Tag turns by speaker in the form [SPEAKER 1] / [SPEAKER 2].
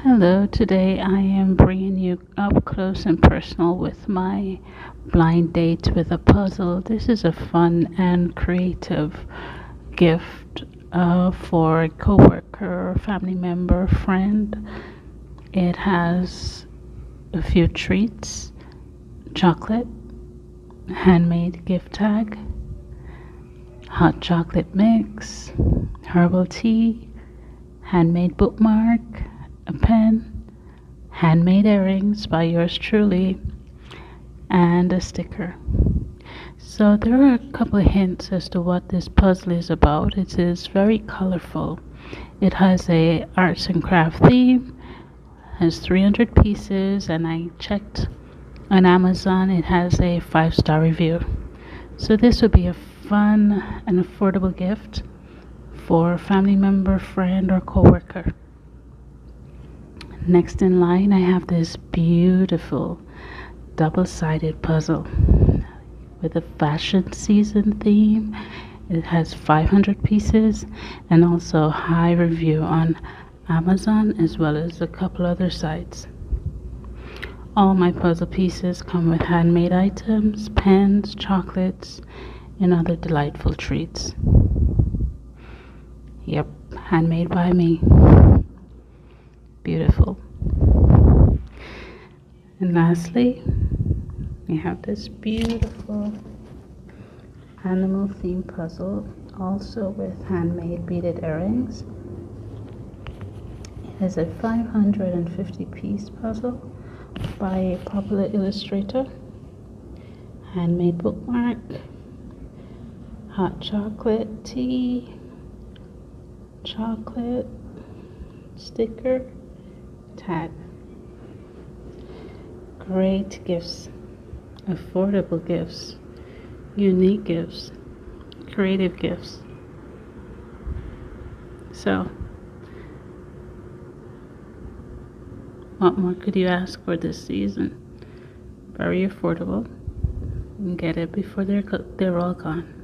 [SPEAKER 1] Hello, today I am bringing you up close and personal with my blind date with a puzzle. This is a fun and creative gift for a coworker, family member, friend. It has a few treats, chocolate, handmade gift tag, hot chocolate mix, herbal tea, handmade bookmark, a pen, handmade earrings by yours truly, and a sticker. So there are a couple of hints as to what this puzzle is about. It is very colorful. It has a arts and craft theme, has 300 pieces, and I checked on Amazon. It has a 5-star review. So this would be a fun and affordable gift for a family member, friend, or coworker. Next in line, I have this beautiful double-sided puzzle with a fashion season theme. It has 500 pieces and also a high review on Amazon as well as a couple other sites. All my puzzle pieces come with handmade items, pens, chocolates, and other delightful treats. Yep, handmade by me. Beautiful. And lastly, we have this beautiful animal theme puzzle, also with handmade beaded earrings. It is a 550 piece puzzle by a popular illustrator. Handmade bookmark, hot chocolate tea, chocolate, sticker, tag. Great gifts, affordable gifts, unique gifts, creative gifts. So, what more could you ask for this season? Very affordable. You can get it before they're all gone.